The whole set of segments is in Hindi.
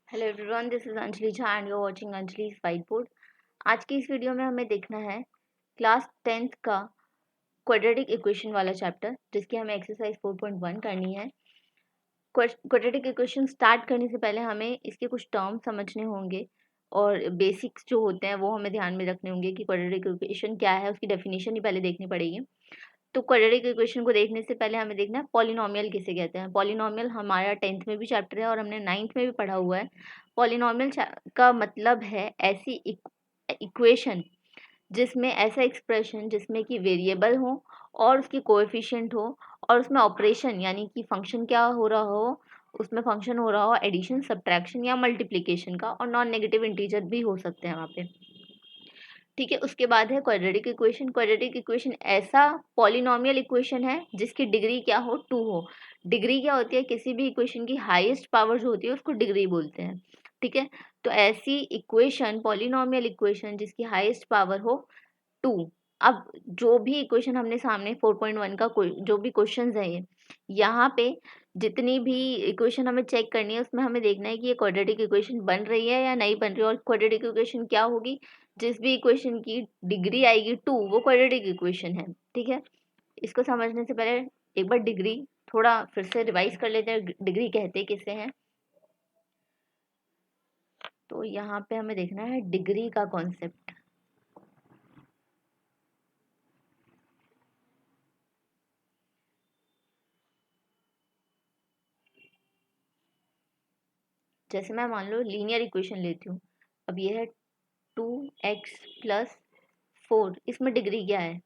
Hello everyone, this is Anjali Jha and you are watching Anjali's white board. आज की इस वीडियो में हमें देखना है क्लास 10th का क्वाड्रेटिक इक्वेशन वाला चैप्टर, जिसकी हमें एक्सरसाइज 4.1 करनी है। क्वाड्रेटिक इक्वेशन स्टार्ट करने से पहले हमें इसके कुछ टर्म समझने होंगे और बेसिक्स जो होते हैं वो हमें ध्यान में रखने होंगे कि क्वाड्रेटिक इक्वेशन क्या है, उसकी डेफिनेशन ही पहले देखनी पड़ेगी। तो क्वाड्रेटिक इक्वेशन को देखने से पहले हमें देखना है पॉलिनोमियल किसे कहते हैं। पॉलिनोमियल हमारा 10th में भी चैप्टर है और हमने 9th में भी पढ़ा हुआ है। पॉलिनोमियल का मतलब है ऐसी इक्वेशन जिसमें ऐसा एक्सप्रेशन जिसमें कि वेरिएबल हो और उसकी कोएफिशिएंट हो और उसमें ऑपरेशन यानी कि फंक्शन क्या हो रहा हो, उसमें फंक्शन हो रहा हो एडिशन, सब्ट्रैक्शन या मल्टीप्लिकेशन का, और नॉन नेगेटिव इंटीजर भी हो सकते हैं वहाँ पे। ठीक है, उसके बाद है क्वाड्रेटिक इक्वेशन। क्वाड्रेटिक इक्वेशन ऐसा पॉलिनोमियल इक्वेशन है जिसकी डिग्री क्या हो, 2 हो। डिग्री क्या होती है, किसी भी इक्वेशन की हाईएस्ट पावर जो होती है उसको डिग्री बोलते हैं। ठीक है, तो ऐसी इक्वेशन पॉलिनोमियल इक्वेशन जिसकी हाईएस्ट पावर हो 2। अब जो भी इक्वेशन हमने सामने 4.1 का जो भी क्वेश्चंस है ये, यहाँ पे जितनी भी इक्वेशन हमें चेक करनी है उसमें हमें देखना है कि ये क्वाड्रेटिक इक्वेशन बन रही है या नहीं बन रही है। और क्वाड्रेटिक इक्वेशन क्या होगी, जिस भी इक्वेशन की डिग्री आएगी 2 वो क्वाड्रेटिक इक्वेशन है। ठीक है, इसको समझने से पहले एक बार डिग्री थोड़ा फिर से रिवाइज कर लेते हैं, डिग्री कहते किसे हैं। तो यहाँ पे हमें देखना है डिग्री का कॉन्सेप्ट। जैसे मैं मान लो लीनियर इक्वेशन लेती हूँ। अब ये है 2x+4, इसमें डिग्री क्या है,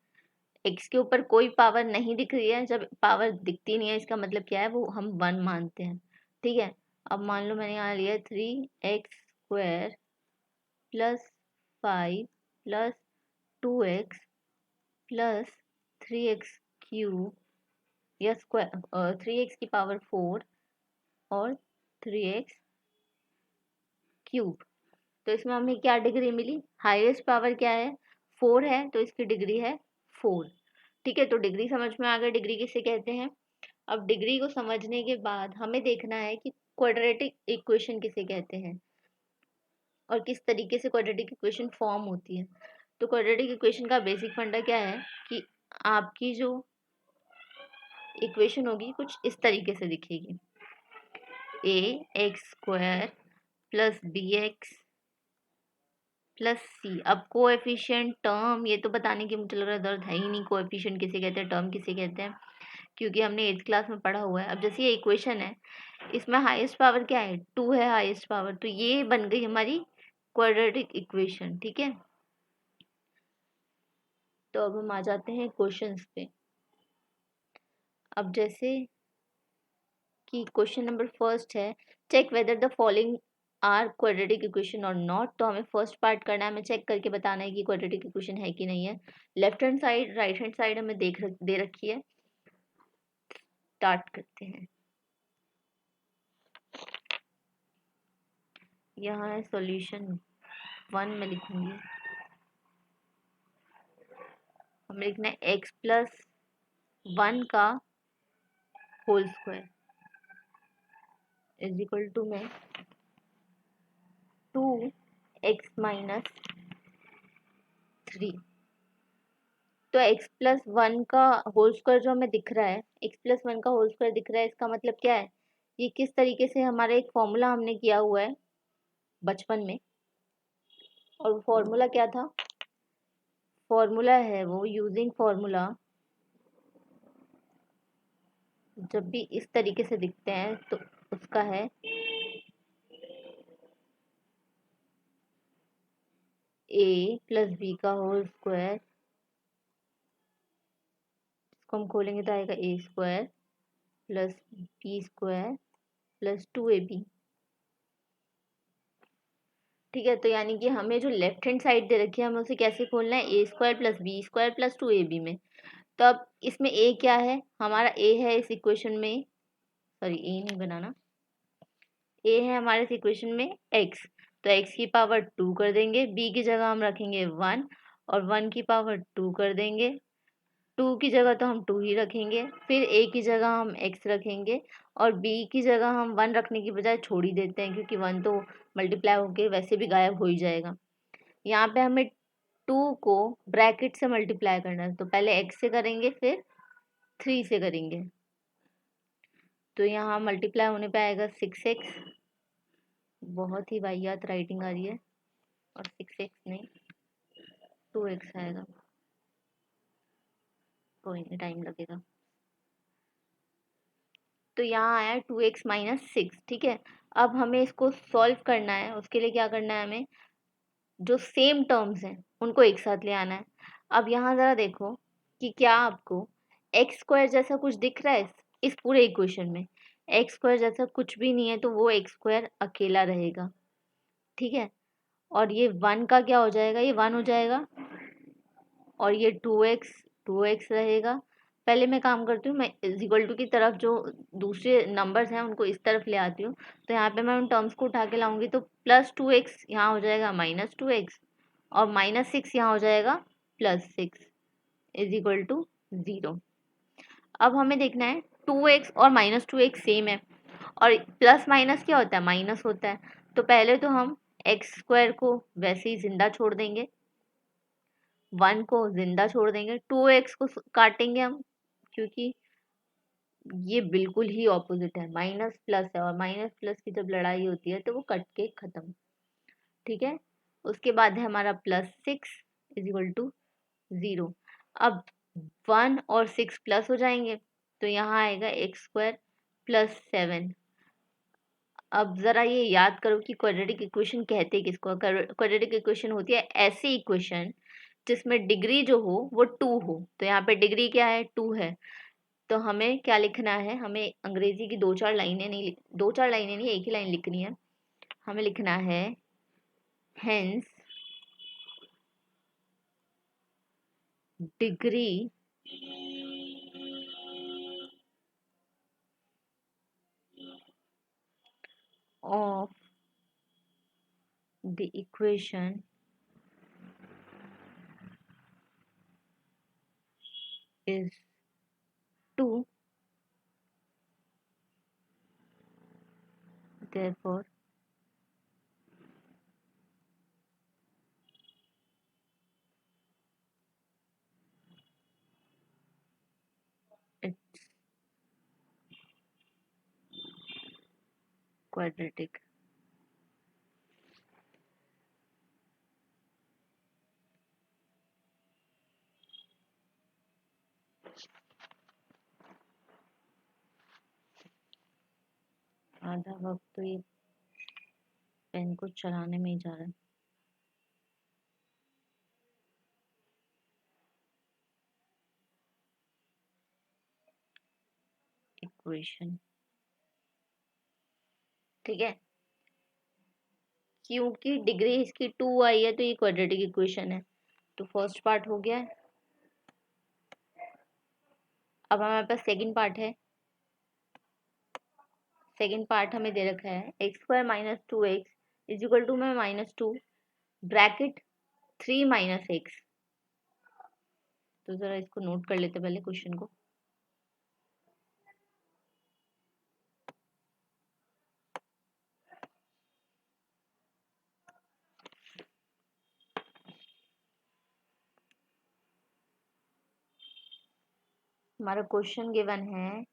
x के ऊपर कोई पावर नहीं दिख रही है। जब पावर दिखती नहीं है इसका मतलब क्या है, वो हम 1 मानते हैं। ठीक है, अब मान लो मैंने यहाँ लिया 3x² +5 +2x +3x³ या स्क्वायर 3x की पावर 4 और 3x³ तो इसमें हमें क्या डिग्री मिली, हाईएस्ट पावर क्या है, 4 है, तो इसकी डिग्री है 4। ठीक है, तो डिग्री समझ में आ गया डिग्री किसे कहते हैं। अब डिग्री को समझने के बाद हमें देखना है कि क्वाड्रेटिक इक्वेशन किसे कहते हैं और किस तरीके से क्वाड्रेटिक इक्वेशन फॉर्म होती है। तो क्वाड्रेटिक इक्वेशन का बेसिक फंडा क्या है कि आपकी जो इक्वेशन होगी कुछ इस तरीके से दिखेगी, ax² + bx + c। अब कोएफिशिएंट टर्म, ये तो बताने की मुझे लग रहा है दर्द है ही नहीं, कोएफिशिएंट किसे कहते हैं, टर्म किसे कहते हैं, क्योंकि हमने 8th क्लास में पढ़ा हुआ है। अब जैसे ये इक्वेशन है, इसमें हाईएस्ट पावर क्या है, 2 है हाईएस्ट पावर, तो ये बन गई हमारी क्वाड्रेटिक इक्वेशन। ठीक है, तो अब हम आ जाते हैं क्वेश्चंस पे। अब जैसे कि क्वेश्चन नंबर फर्स्ट है, check whether the following are quadratic equation और नॉट। तो हमें फर्स्ट पार्ट करना है, हमें चेक करके बताना है कि क्वाड्रेटिक इक्वेशन है कि नहीं है। Left hand side right hand side हमें दे रखी है। स्टार्ट करते हैं। यहाँ है सॉल्यूशन 1 में लिखूंगी, हमें लिखना है x+1 का whole square is equal to में 2x-3। तो x+1 का होल स्क्वायर जो हमें दिख रहा है, x+1 का होल स्क्वायर दिख रहा है, इसका मतलब क्या है, ये किस तरीके से हमारा एक फॉर्मूला हमने किया हुआ है बचपन में। और फॉर्मूला क्या था, फॉर्मूला है वो यूजिंग फॉर्मूला, जब भी इस तरीके से दिखते हैं तो उसका है a+b का होल स्क्वायर। इसको हम खोलेंगे तो आएगा a² + b² + 2ab। ठीक है, तो यानी कि हमें जो लेफ्ट हैंड साइड दे रखी है हमें उसे कैसे खोलना है, a² + b² + 2ab में। तो अब इसमें a क्या है, हमारा a है इस इक्वेशन में, सॉरी a नहीं बनाना, a है हमारे इस इक्वेशन में x। तो x की पावर 2 कर देंगे, b की जगह हम रखेंगे 1 और 1 की पावर 2 कर देंगे। टू की जगह तो हम टू ही रखेंगे, फिर ए की जगह हम एक्स रखेंगे, और बी की जगह हम वन रखने की बजाय छोड़ ही देते हैं, क्योंकि वन तो मल्टीप्लाई होके वैसे भी गायब हो ही जाएगा। यहाँ पे हमें टू को ब्रैकेट से मल्टीप्लाई करना है, तो पहले एक्स से करेंगे फिर थ्री से करेंगे। तो यहाँ मल्टीप्लाई होने पे आएगा 6x, बहुत ही वाहियात राइटिंग आ रही है, और 6x नहीं 2x आएगा, कोई नहीं टाइम लगेगा। तो यहाँ आया 2x माइनस 6, ठीक है। अब हमें इसको सॉल्व करना है, उसके लिए क्या करना है, हमें जो सेम टर्म्स हैं उनको एक साथ ले आना है। अब यहाँ ज़रा देखो कि क्या आपको एक्स स्क्वायर जैसा कुछ दिख रहा है इस पूरे इक्वेशन में। एक्स स्क्वायर जैसा कुछ भी नहीं है, तो वो एक्स स्क्वायर अकेला रहेगा, ठीक है। और ये वन का क्या हो जाएगा, ये वन हो जाएगा, और ये 2x रहेगा। पहले मैं काम करती हूँ, मैं इज इक्वल टू की तरफ जो दूसरे नंबर्स हैं उनको इस तरफ ले आती हूँ। तो यहाँ पे मैं उन टर्म्स को उठा के लाऊंगी, तो +2x यहाँ हो जाएगा -2x, और -6 यहाँ हो जाएगा +6 इज इक्वल टू 0। अब हमें देखना है 2x और -2x सेम है, और प्लस माइनस क्या होता है, माइनस होता है। तो पहले तो हम एक्स स्क्वायर को वैसे ही जिंदा छोड़ देंगे, वन को जिंदा छोड़ देंगे, 2x को काटेंगे हम, क्योंकि ये बिल्कुल ही ऑपोजिट है, माइनस प्लस है, और माइनस प्लस की जब लड़ाई होती है तो वो कट के खत्म, ठीक है। उसके बाद है हमारा +6 इज इक्वल टू 0। अब 1 और 6 प्लस हो जाएंगे, तो यहाँ आएगा x² +7। अब ज़रा ये याद करो कि क्वाड्रेटिक इक्वेशन कहते किसको। क्वाड्रेटिक इक्वेशन होती है ऐसी इक्वेशन जिसमें डिग्री जो हो वो 2 हो। तो यहाँ पे डिग्री क्या है, 2 है। तो हमें क्या लिखना है, हमें अंग्रेजी की दो चार लाइनें नहीं, एक ही लाइन लिखनी है। हमें लिखना है hence degree of the equation is 2, therefore it's quadratic। आधा वक्त तो ये पेन को चलाने में ही जा रहा है। इक्वेशन, ठीक है, क्योंकि डिग्री इसकी 2 आई है तो ये क्वाड्रेटिक इक्वेशन है। तो फर्स्ट पार्ट हो गया है। अब हमारे पास सेकंड पार्ट है। सेकंड पार्ट हमें दे रखा है x² - 2x is equal to में -2 ब्रैकेट 3 - x। तो जरा इसको नोट कर लेते पहले क्वेश्चन को। हमारा क्वेश्चन गिवन है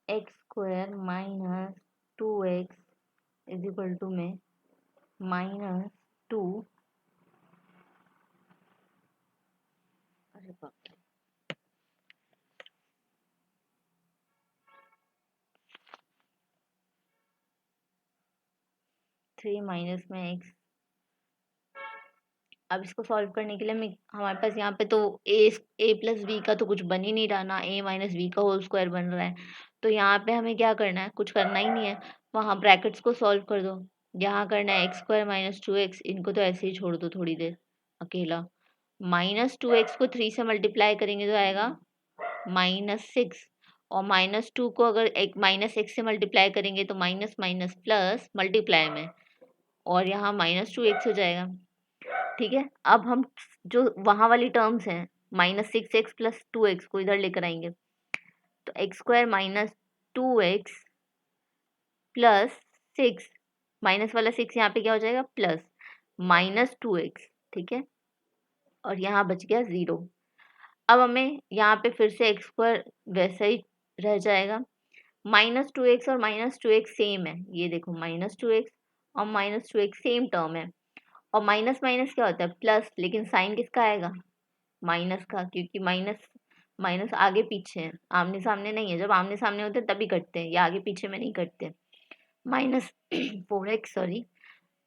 x² - 2x is equal to में -2, अरे बाप रे, 3 माइनस में x। अब इसको सॉल्व करने के लिए हमारे पास यहाँ पे तो a प्लस बी का तो कुछ बन ही नहीं रहा ना, a माइनस बी का होल स्क्वायर बन रहा है। तो यहाँ पे हमें क्या करना है, कुछ करना ही नहीं है, वहाँ ब्रैकेट्स को सॉल्व कर दो। यहाँ करना है x² - 2x, इनको तो ऐसे ही छोड़ दो थोड़ी देर अकेला। -2x को 3 से मल्टीप्लाई करेंगे तो आएगा -6, और -2 को अगर एक -x से मल्टीप्लाई करेंगे तो माइनस माइनस प्लस मल्टीप्लाई में, और यहाँ -2x हो जाएगा। ठीक है, अब हम जो वहाँ वाली टर्म्स हैं -6x प्लस 2x को इधर लेकर आएंगे, तो x² -2x प्लस 6, माइनस वाला 6 यहाँ पे क्या हो जाएगा प्लस -2x। ठीक है, और यहाँ बच गया 0। अब हमें यहाँ पे फिर से x² वैसा ही रह जाएगा। -2x और -2x सेम है, ये देखो -2x और -2x सेम टर्म है, और माइनस माइनस क्या होता है प्लस, लेकिन साइन किसका आएगा माइनस का, क्योंकि माइनस माइनस आगे पीछे है, आमने सामने नहीं है। जब आमने सामने होते हैं तभी कटते हैं, या आगे पीछे में नहीं कटते। -4x sorry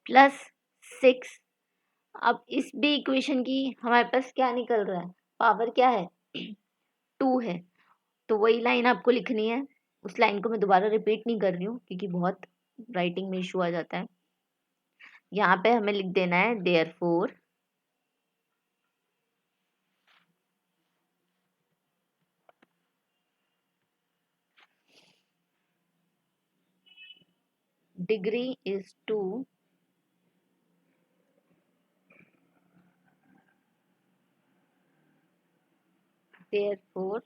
plus 6। अब इस भी इक्वेशन की हमारे पास क्या निकल रहा है, पावर क्या है 2 है, तो वही लाइन आपको लिखनी है। उस लाइन को मैं दोबारा रिपीट नहीं कर रही हूँ क्योंकि बहुत राइटिंग में इशू आ जाता है। यहाँ पे हमें लिख देना है therefore degree is 2, therefore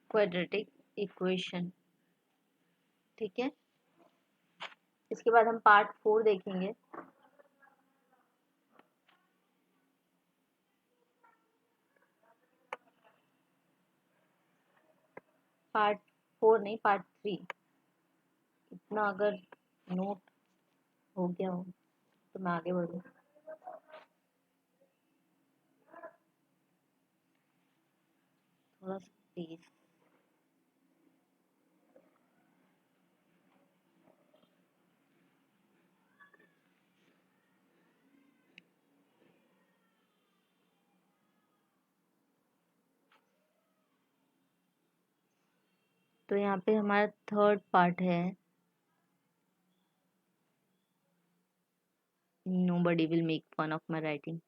quadratic equation। ठीक है, इसके बाद हम पार्ट 4 देखेंगे। पार्ट 4 नहीं, पार्ट 3। इतना अगर नोट हो गया हो तो मैं आगे बढ़ूँ। थोड़ा सा प्लीज। तो यहाँ पे हमारा थर्ड पार्ट है, nobody will make fun of my writing.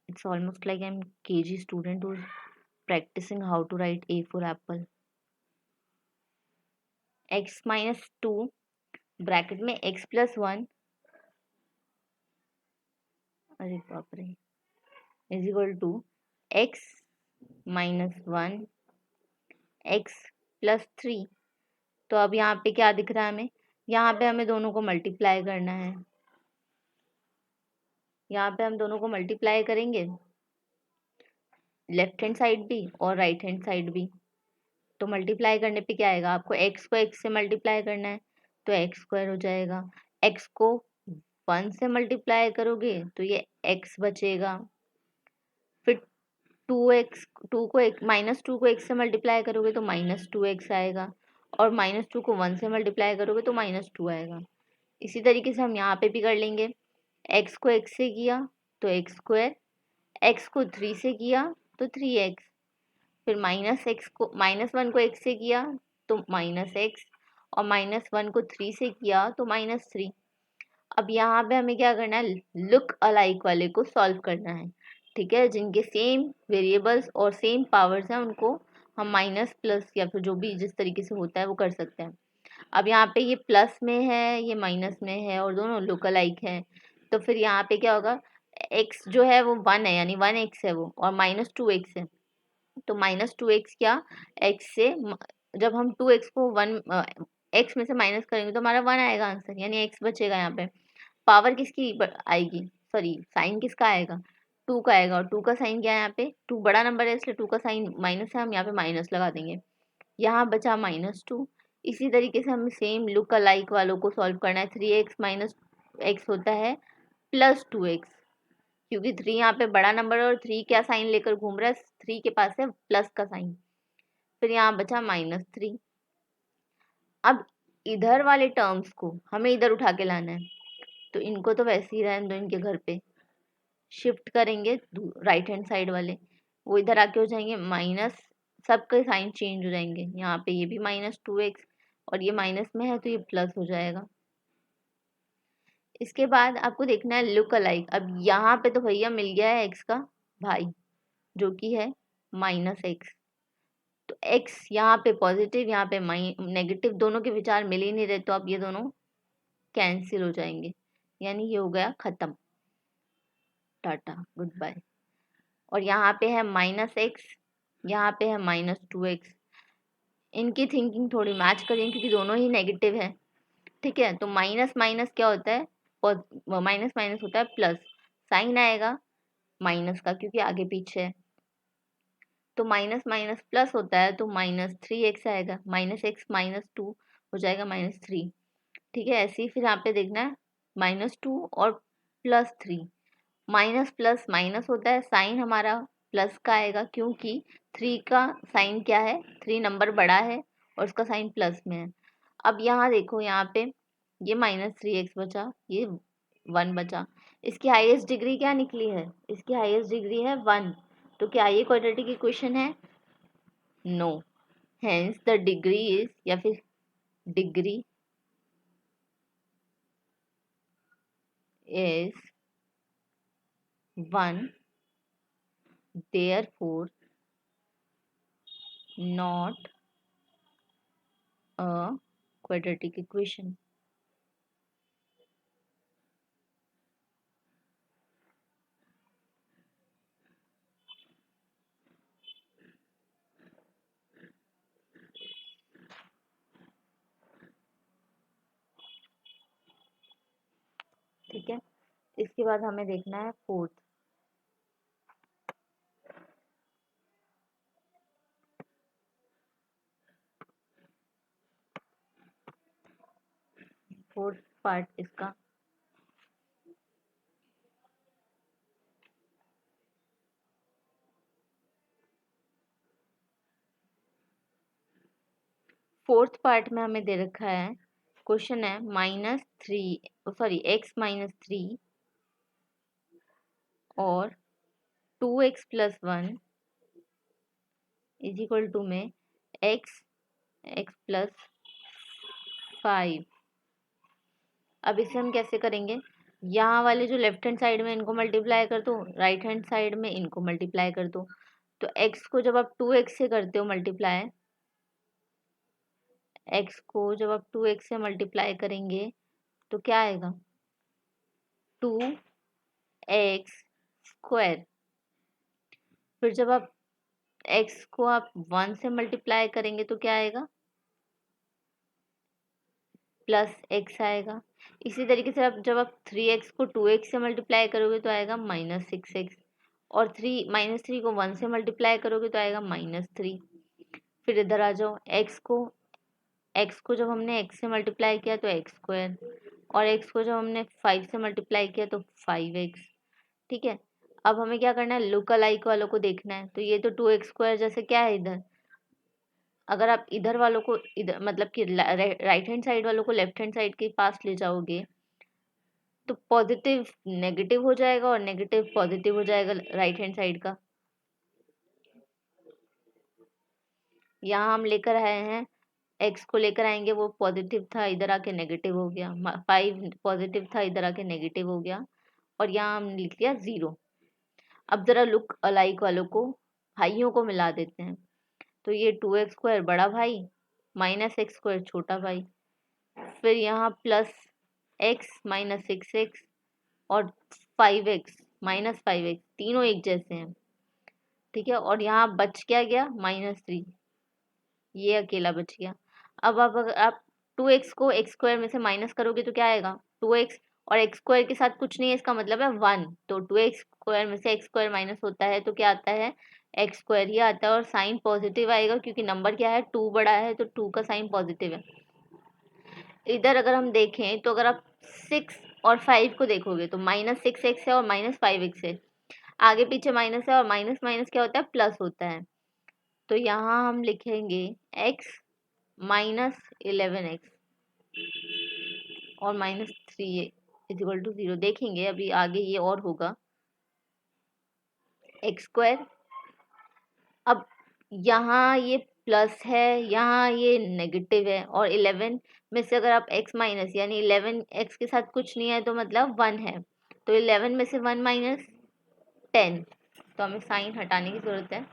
It's almost like I'm KG student who's practicing how to write A for apple. x minus 2 bracket में x plus 1, अरे बाप रे, is equal to x minus 1 x plus 3। तो अब यहाँ पे क्या दिख रहा है हमें, यहाँ पे हमें दोनों को मल्टीप्लाई करना है। यहाँ पे हम दोनों को मल्टीप्लाई करेंगे, लेफ्ट हैंड साइड भी और राइट हैंड साइड भी। तो मल्टीप्लाई करने पे क्या आएगा, आपको x को x से मल्टीप्लाई करना है तो x² हो जाएगा। x को 1 से मल्टीप्लाई करोगे तो ये x बचेगा। फिर 2x, 2 को -2 को x से मल्टीप्लाई करोगे तो -2x आएगा, और -2 को 1 से मल्टीप्लाई करोगे तो -2 आएगा। इसी तरीके से हम यहाँ पे भी कर लेंगे। x को x से किया तो x², x को 3 से किया तो 3x, फिर -1 को x से किया तो -x, और -1 को 3 से किया तो -3। अब यहाँ पे हमें क्या करना है, लुक अलाइक वाले को सॉल्व करना है। ठीक है, जिनके सेम वेरिएबल्स और सेम पावर्स हैं उनको हम माइनस प्लस या फिर जो भी जिस तरीके से होता है वो कर सकते हैं। अब यहाँ पे ये प्लस में है, ये माइनस में है, और दोनों लुक अलाइक हैं, तो फिर यहाँ पे क्या होगा, x जो है वो 1 है, यानी 1x है वो, और -2x है, तो -2x क्या, x से जब हम 2x को 1 x में से माइनस करेंगे तो हमारा 1 आएगा आंसर, यानी x बचेगा। यहाँ पे पावर किसकी आएगी, सॉरी साइन किसका आएगा, 2 का आएगा, और 2 का साइन क्या है, यहाँ पे 2 बड़ा नंबर है इसलिए 2 का साइन माइनस है, हम यहाँ पे माइनस लगा देंगे। यहाँ बचा -2। इसी तरीके से हमें सेम लुक अलाइक वालों को सॉल्व करना है। 3x माइनस x होता है +2x, क्योंकि 3 यहाँ पे बड़ा नंबर है और 3 क्या साइन लेकर घूम रहा है, 3 के पास है प्लस का साइन। फिर यहाँ बचा -3। अब इधर वाले टर्म्स को हमें इधर उठा के लाना है, तो इनको तो वैसे ही रहने दो, इनके घर पे शिफ्ट करेंगे राइट हैंड साइड वाले, वो इधर आके हो जाएंगे माइनस, सबके साइन चेंज हो जाएंगे। यहाँ पे ये भी -2x और ये माइनस में है तो ये प्लस हो जाएगा। इसके बाद आपको देखना है लुक अलाइक। अब यहाँ पे तो भैया मिल गया है एक्स का भाई जो कि है -x। तो x यहाँ पे पॉजिटिव, यहाँ पे नेगेटिव, दोनों के विचार मिल ही नहीं रहे, तो अब ये दोनों कैंसिल हो जाएंगे, यानी ये हो गया खत्म, टाटा गुड बाय। और यहाँ पे है -x, यहाँ पे है -2x। इनकी थिंकिंग थोड़ी मैच करें क्योंकि दोनों ही नेगेटिव है। ठीक है, तो माइनस माइनस क्या होता है, माइनस माइनस होता है प्लस, साइन आएगा माइनस का क्योंकि आगे पीछे है। तो माइनस माइनस प्लस होता है तो -3x आएगा, -x -2 हो जाएगा -3। ठीक है, ऐसे ही फिर यहाँ पे देखना है -2 और +3। माइनस प्लस माइनस होता है, साइन हमारा प्लस का आएगा क्योंकि 3 का साइन क्या है, 3 नंबर बड़ा है और उसका साइन प्लस में है। अब यहाँ देखो, यहाँ पे ये -3x बचा, ये 1 बचा। इसकी हाईएस्ट डिग्री क्या निकली है, इसकी हाईएस्ट डिग्री है 1। तो क्या ये क्वाड्रेटिक इक्वेशन है? No. Hence the degree is, या फिर degree is 1, therefore not a quadratic equation। ठीक है, इसके बाद हमें देखना है फोर्थ पार्ट इसका। फोर्थ पार्ट में हमें दे रखा है, क्वेश्चन है x-3 और 2x+1 इज इक्वल टू में x+5। अब इसे हम कैसे करेंगे, यहाँ वाले जो लेफ्ट हैंड साइड में इनको मल्टीप्लाई कर दो, राइट हैंड साइड में इनको मल्टीप्लाई कर दो। तो x को जब आप 2x से करते हो मल्टीप्लाई, x को जब आप 2x से मल्टीप्लाई करेंगे तो क्या आएगा, 2x²। फिर जब आप x को आप 1 से मल्टीप्लाई करेंगे तो क्या आएगा, +x आएगा। इसी तरीके से आप जब आप 3x को 2x से मल्टीप्लाई करोगे तो आएगा -6x, और -3 को 1 से मल्टीप्लाई करोगे तो आएगा -3। फिर इधर आ जाओ, x को जब हमने x से मल्टीप्लाई किया तो x², और x को जब हमने 5 से मल्टीप्लाई किया तो 5x। ठीक है, अब हमें क्या करना है, लुक अलाइक वालों को देखना है। तो ये तो 2x² जैसे क्या है इधर, अगर आप इधर वालों को इधर मतलब कि राइट हैंड साइड वालों को लेफ्ट हैंड साइड के पास ले जाओगे तो पॉजिटिव नेगेटिव हो जाएगा और नेगेटिव पॉजिटिव हो जाएगा राइट हैंड साइड का। यहाँ हम लेकर आए हैं, एक्स को लेकर आएंगे, वो पॉजिटिव था इधर आके नेगेटिव हो गया, 5 पॉजिटिव था इधर आके नेगेटिव हो गया, और यहाँ हमने लिख लिया 0। अब जरा लुक अलाइक वालों को, भाइयों को मिला देते हैं। तो ये 2x² बड़ा भाई, -x² छोटा भाई, फिर यहाँ +x -6x और 5x -5x, तीनों एक जैसे हैं। ठीक है, और यहाँ बच क्या गया, -3, ये अकेला बच गया। अब अगर आप 2x को x² में से माइनस करोगे तो क्या आएगा, 2x, और x² के साथ कुछ नहीं है, इसका मतलब है 1। तो 2x² में से x² माइनस होता है तो क्या आता है, x² ही आता है, और साइन पॉजिटिव आएगा क्योंकि नंबर क्या है, 2 बड़ा है तो 2 का साइन पॉजिटिव है। इधर अगर हम देखें तो अगर आप 6 और 5 को देखोगे तो -6x है और -5x है, आगे पीछे माइनस है, और माइनस माइनस क्या होता है, प्लस होता है। तो यहाँ हम लिखेंगे x -11x और -3 इज इक्वल टू 0। देखेंगे अभी आगे ये और होगा, x²। अब यहाँ ये प्लस है, यहाँ ये नेगेटिव है, और 11 में से अगर आप x माइनस, यानी 11 x के साथ कुछ नहीं है तो मतलब 1 है, तो 11 में से 1 माइनस 10, तो हमें साइन हटाने की ज़रूरत है,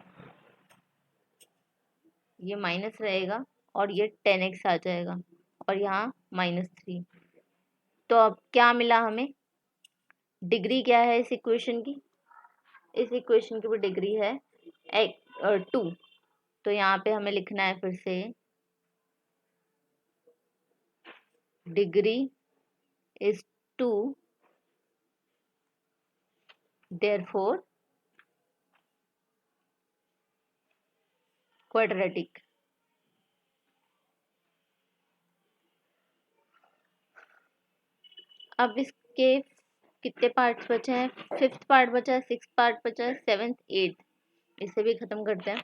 ये माइनस रहेगा और ये 10x आ जाएगा और यहाँ -3। तो अब क्या मिला हमें, डिग्री क्या है इस इक्वेशन की, इस इक्वेशन की वो डिग्री है 2। तो यहाँ पे हमें लिखना है फिर से, डिग्री इज 2, देयरफॉर क्वाड्रेटिक। अब इसके कितने पार्ट्स बचे हैं, 5th पार्ट बचा है, 6th पार्ट बचा है, 7th 8th, इसे भी खत्म करते हैं।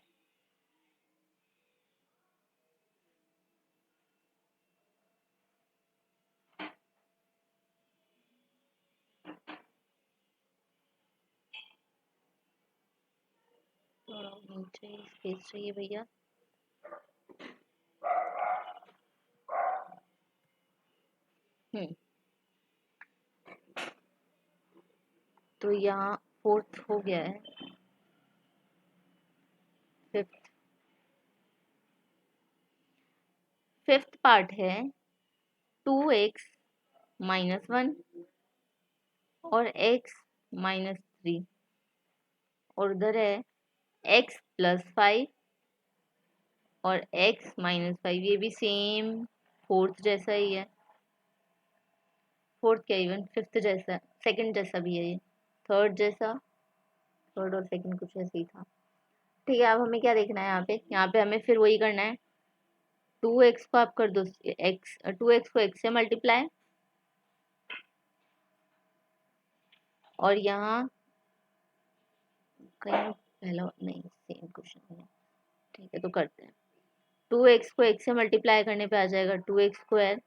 नीचे स्पेस चाहिए भैया। हम्म, तो यहाँ 4th हो गया है, 5th, 5th पार्ट है 2x -1 और x -3, और उधर है x +5 और x -5, ये भी सेम 4th जैसा ही है, 4th क्या, इवन 5th जैसा, 2nd जैसा भी है ये, 3rd जैसा, 3rd और 2nd कुछ ऐसे ही था। ठीक है, अब हमें क्या देखना है, यहाँ पे हमें फिर वही करना है, 2x को आप कर दो, x 2x को x से मल्टीप्लाई, और यहाँ कहीं पहला नहीं, सेम क्वेश्चन है, ठीक है तो करते हैं। 2x को x से मल्टीप्लाई करने पे आ जाएगा 2x²,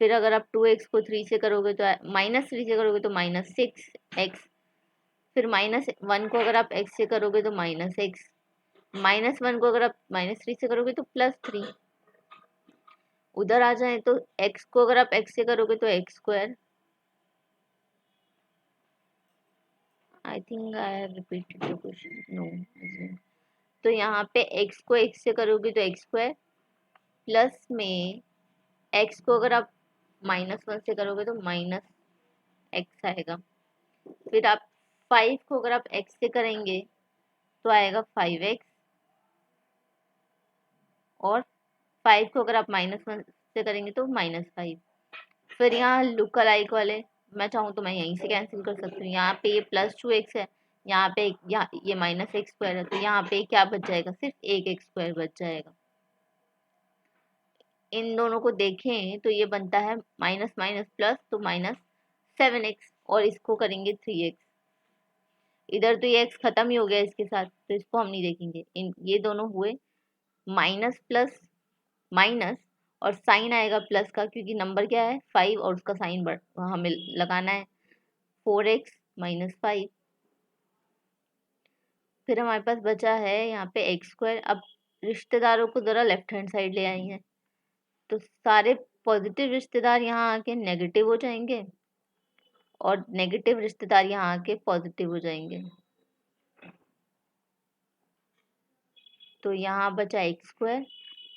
फिर अगर आप 2x को 3 से करोगे तो -3 से करोगे तो -6x, फिर -1 को अगर आप x से करोगे तो -x, -1 को अगर आप -3 से करोगे तो +3, उधर आ जाए तो x को अगर आप x से करोगे तो x², I think I have repeated the question, no, तो यहाँ पे x को x से करोगे तो x², प्लस में x को अगर आप -1 से करोगे तो -x आएगा, फिर आप 5 को अगर आप x से करेंगे तो आएगा 5x, और 5 को अगर आप -1 से करेंगे तो -5। फिर यहाँ लुक अलाइक वाले, मैं चाहूँ तो मैं यहीं से कैंसिल कर सकती हूँ, यहाँ पे ये +2x है, यहाँ पे यहाँ ये -x² है, तो यहाँ पे क्या बच जाएगा, सिर्फ एक x² बच जाएगा। इन दोनों को देखें तो ये बनता है माइनस माइनस प्लस, तो -7x, और इसको करेंगे 3x, इधर तो ये x खत्म ही हो गया इसके साथ, तो इसको हम नहीं देखेंगे, ये दोनों हुए माइनस प्लस माइनस, और साइन आएगा प्लस का, क्योंकि नंबर क्या है 5 और उसका साइन हमें लगाना है, 4x -5। फिर हमारे पास बचा है यहाँ पे x², अब रिश्तेदारों को ज़रा लेफ्ट हैंड साइड ले आई हैं, तो सारे पॉजिटिव रिश्तेदार यहाँ आके नेगेटिव हो जाएंगे और नेगेटिव रिश्तेदार यहाँ आके पॉजिटिव हो जाएंगे, तो यहाँ बचा x²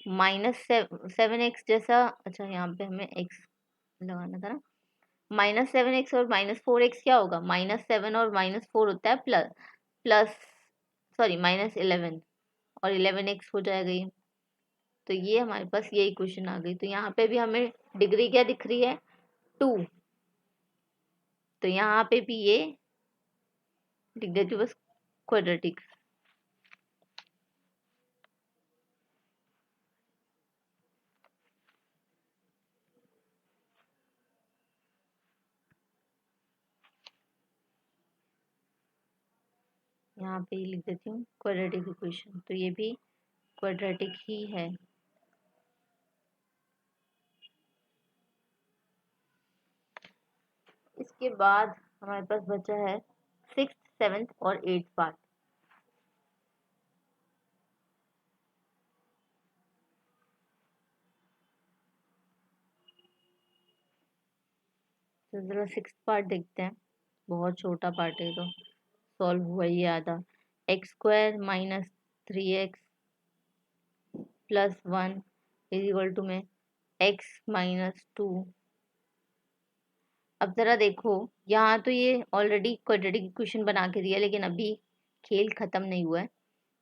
-7x जैसा, अच्छा यहाँ पे हमें x लगाना था ना, -7x और -4x क्या होगा, -7 और -4 होता है प्लस, प्लस सॉरी -11, और 11x हो जाएगा ये, तो ये हमारे पास ये इक्वेशन आ गई। तो यहाँ पे भी हमें डिग्री क्या दिख रही है, 2, तो यहाँ पे भी ये लिख देती हूँ बस, क्वाड्रेटिक। यहाँ पे लिख देती हूँ क्वाड्रेटिक इक्वेशन, तो ये भी क्वाड्रेटिक ही है। इसके बाद हमारे पास बचा है 6th 7th और 8th पार्ट। तो ज़रा सिक्स पार्ट देखते हैं, बहुत छोटा पार्ट है तो सॉल्व हुआ ही आधा। X square minus 3x plus 1 is equal to में x माइनस 2। अब ज़रा देखो, यहाँ तो ये ऑलरेडी क्वाड्रेटिक इक्वेशन बना के दिया, लेकिन अभी खेल ख़त्म नहीं हुआ है।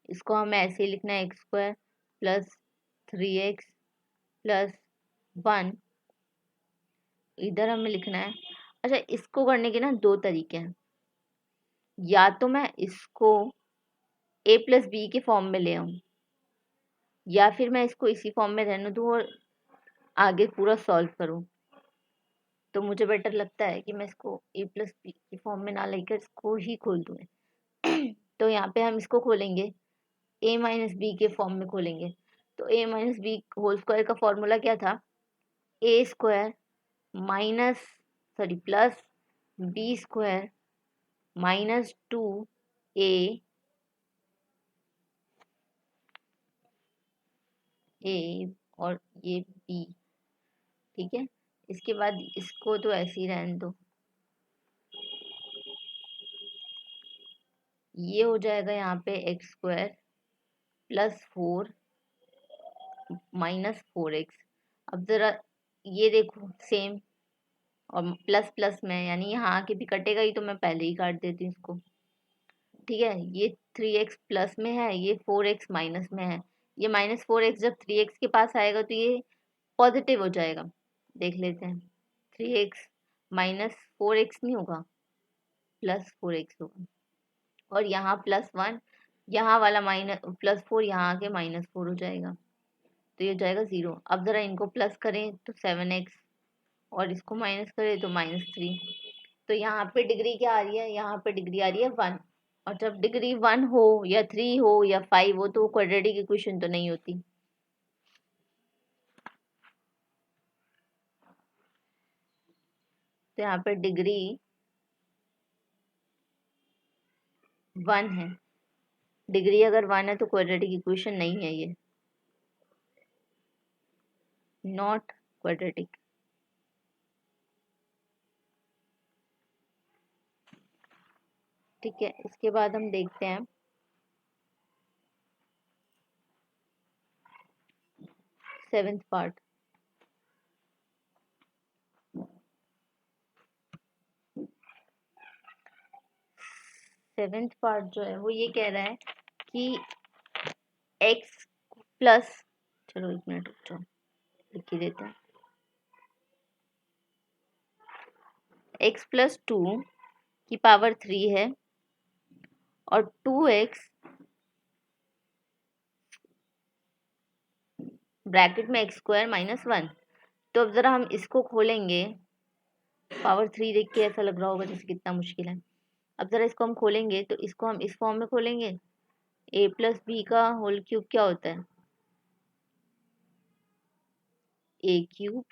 इसको हमें ऐसे ही लिखना है, x square plus 3x plus 1 इधर हमें लिखना है। अच्छा, इसको करने के ना दो तरीके हैं, या तो मैं इसको a प्लस बी के फॉर्म में ले आऊँ, या फिर मैं इसको इसी फॉर्म में रहने दूँ और आगे पूरा सॉल्व करूँ। तो मुझे बेटर लगता है कि मैं इसको a प्लस बी के फॉर्म में ना लेकर इसको ही खोल दूँ। तो यहाँ पे हम इसको खोलेंगे, a माइनस बी के फॉर्म में खोलेंगे। तो a minus b whole square का फॉर्मूला क्या था, a square minus sorry plus b square minus 2a और ये b। ठीक है, इसके बाद इसको तो ऐसे ही रहने दो, ये हो जाएगा यहाँ पे x square plus 4 minus 4x। अब ज़रा ये देखो सेम, और प्लस प्लस में यानी यहाँ आके भी कटेगा ही, तो मैं पहले ही काट देती हूँ इसको। ठीक है, ये 3x प्लस में है, ये 4x माइनस में है। ये माइनस 4x जब 3x के पास आएगा तो ये पॉजिटिव हो जाएगा। देख लेते हैं, 3x माइनस 4x नहीं होगा, प्लस 4x होगा। और यहाँ प्लस 1, यहाँ वाला माइनस प्लस 4 यहाँ आके माइनस 4 हो जाएगा, तो ये हो जाएगा 0। अब ज़रा इनको प्लस करें तो 7x, और इसको माइनस करें तो -3। तो यहाँ पे डिग्री क्या आ रही है, यहाँ पे डिग्री आ रही है 1। और जब डिग्री 1 हो या 3 हो या 5 हो तो क्वाड्रेटिक इक्वेशन तो नहीं होती। तो यहाँ पे डिग्री 1 है, डिग्री अगर 1 है तो क्वाड्रेटिक इक्वेशन नहीं है, ये नॉट क्वाड्रेटिक। ठीक है, इसके बाद हम देखते हैं सेवेंथ पार्ट। सेवेंथ पार्ट जो है वो ये कह रहा है कि x प्लस, चलो एक मिनट रुक जाओ, लिख ही देते हैं, x प्लस 2 की पावर 3 है और 2x ब्रैकेट में एक्स स्क्वायर माइनस 1। तो अब ज़रा हम इसको खोलेंगे, पावर 3 देख के ऐसा लग रहा होगा जैसे कितना मुश्किल है। अब ज़रा इसको हम खोलेंगे तो इसको हम इस फॉर्म में खोलेंगे, a प्लस बी का होल क्यूब क्या होता है, a cube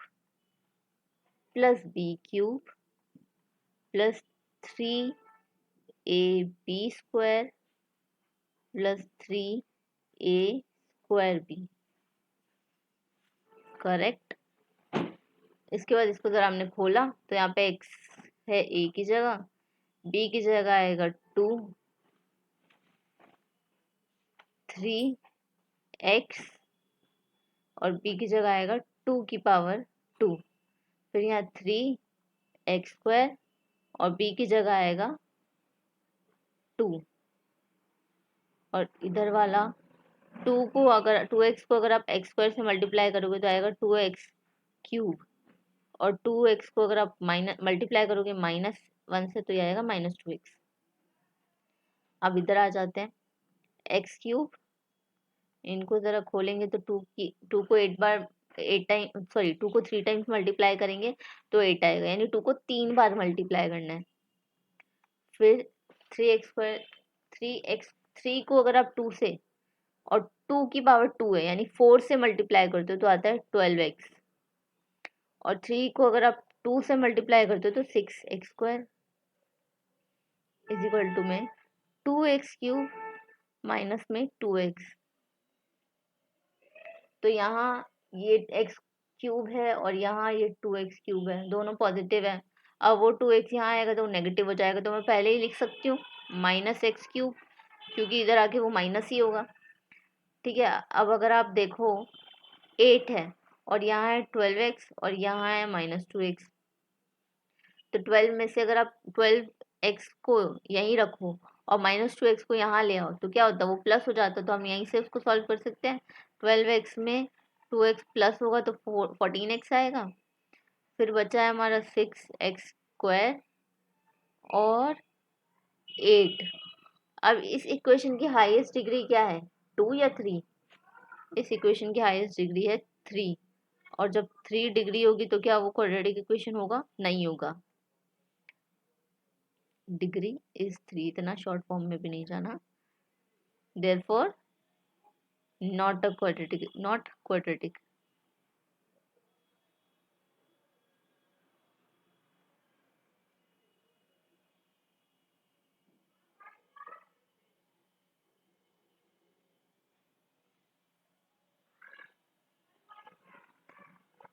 plus b cube plus 3ab square plus 3a square b. Correct. इसके बाद इसको ज़रा हमने खोला तो यहाँ पे x है a की जगह, b की जगह आएगा 2, 3x और b की जगह आएगा 2 की पावर 2। फिर यहाँ 3x स्क्वायर और b की जगह आएगा 2, और इधर वाला 2 को अगर 2x को अगर आप x स्क्वायर से मल्टीप्लाई करोगे तो आएगा 2x क्यूब, और 2x को अगर आप माइनस मल्टीप्लाई करोगे -1 से तो ये आएगा -2x। अब इधर आ जाते हैं, x क्यूब, इनको ज़रा खोलेंगे तो 2 को 8 बार 8 टाइम सॉरी 2 को 3 टाइम्स मल्टीप्लाई करेंगे तो 8 आएगा, यानी 2 को 3 बार मल्टीप्लाई करना है। फिर 3x स्क्वायर, 3 को अगर आप 2 से, और 2 की पावर 2 है यानी 4 से मल्टीप्लाई करते हो तो आता है 12x, और 3 को अगर आप 2 से मल्टीप्लाई करते हो तो 6x square is equal to में 2x क्यूब माइनस में 2x। तो यहाँ ये x क्यूब है और यहाँ ये 2x क्यूब है, दोनों पॉजिटिव है। अब वो 2x यहाँ आएगा तो नेगेटिव हो जाएगा, तो मैं पहले ही लिख सकती हूँ -x³ क्योंकि इधर आके वो माइनस ही होगा। ठीक है, अब अगर आप देखो 8 है और यहाँ है 12x और यहाँ है -2x, तो 12 में से अगर आप 12x को यहीं रखो और -2x को यहाँ ले आओ तो क्या होता है, वो प्लस हो जाता है, तो हम यहीं से उसको सॉल्व कर सकते हैं। 12x में 2x प्लस होगा तो 14x आएगा। फिर बचा है हमारा 6x² और 8। अब इस इक्वेशन की हाईएस्ट डिग्री क्या है, 2 या 3? इस इक्वेशन की हाईएस्ट डिग्री है 3, और जब 3 डिग्री होगी तो क्या वो क्वाड्रेटिक इक्वेशन होगा? नहीं होगा। डिग्री इज 3, इतना शॉर्ट फॉर्म में भी नहीं जाना। Therefore not a quadratic, not quadratic.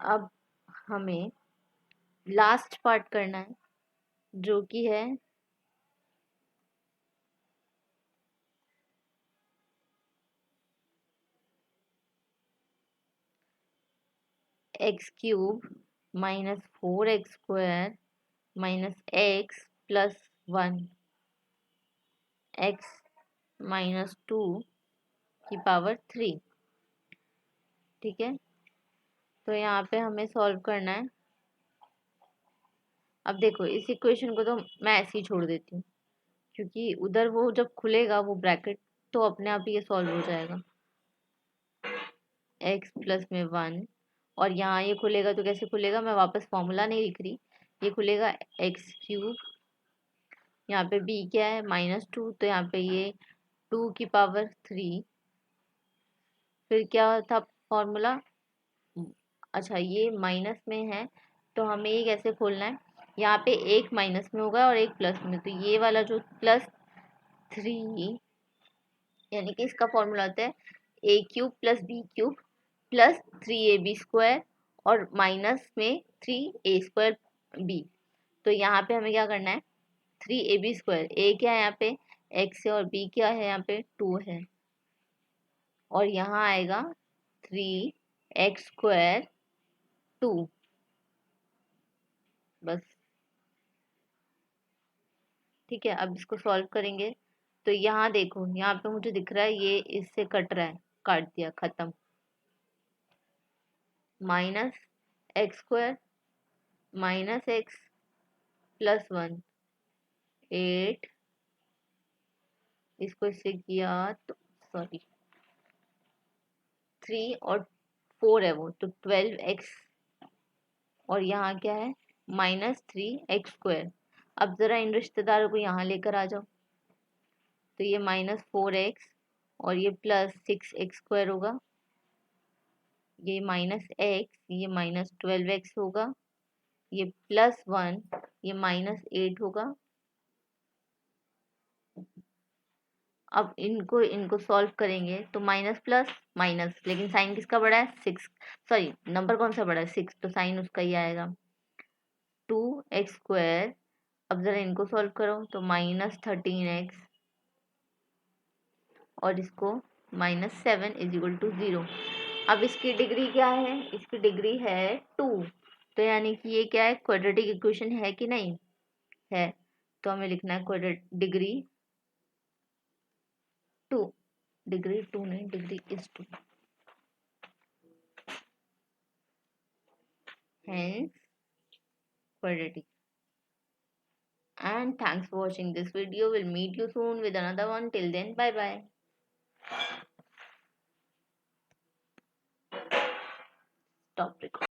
अब हमें लास्ट पार्ट करना है जो कि है x³ -4x² -x + 1 x -2⁵। ठीक है, तो यहाँ पे हमें सॉल्व करना है। अब देखो इस इक्वेशन को तो मैं ऐसे ही छोड़ देती हूँ क्योंकि उधर वो जब खुलेगा वो ब्रैकेट तो अपने आप ही ये सॉल्व हो जाएगा। x प्लस में 1 और यहाँ ये खुलेगा तो कैसे खुलेगा, मैं वापस फॉर्मूला नहीं लिख रही, ये खुलेगा x³। यहाँ पे b क्या है, -2, तो यहाँ पे ये 2⁵। फिर क्या था फॉर्मूला, अच्छा ये माइनस में है तो हमें ये कैसे खोलना है, यहाँ पे एक माइनस में होगा और एक प्लस में, तो ये वाला जो +3 यानी कि इसका फॉर्मूला होता है a³ + b³ + 3ab² और माइनस में 3a²b। तो यहाँ पे हमें क्या करना है, 3ab², a क्या है यहाँ पे x है और b क्या है यहाँ पे 2 है, और यहाँ आएगा 3x² 2 बस। ठीक है, अब इसको सॉल्व करेंगे तो यहाँ देखो, यहाँ पे मुझे दिख रहा है ये इससे कट रहा है, काट दिया, खत्म। -x² -x + 1 8, इसको इससे किया तो सॉरी 3 और 4 है वो तो 12x, और यहाँ क्या है -3x²। अब जरा इन रिश्तेदारों को यहाँ लेकर आ जाओ, तो ये -4x और ये +6x² होगा, ये -x, ये -12x होगा, ये +1, ये -8 होगा। अब इनको इनको सॉल्व करेंगे तो माइनस प्लस माइनस, लेकिन साइन किसका बड़ा है, 6, सॉरी नंबर कौन सा बड़ा है, 6, तो साइन उसका ही आएगा 2x²। अब जरा इनको सॉल्व करो तो -13x और इसको -7 = 0। अब इसकी डिग्री क्या है, इसकी डिग्री है 2, तो यानी कि ये क्या है, क्वाड्रेटिक इक्वेशन है कि नहीं है, तो हमें लिखना है क्वाड्रेटिक डिग्री 2, डिग्री 2 नहीं, degree is 2, hence quadratic। And thanks for watching this video. We'll meet you soon with another one. Till then, bye bye. Stop recording.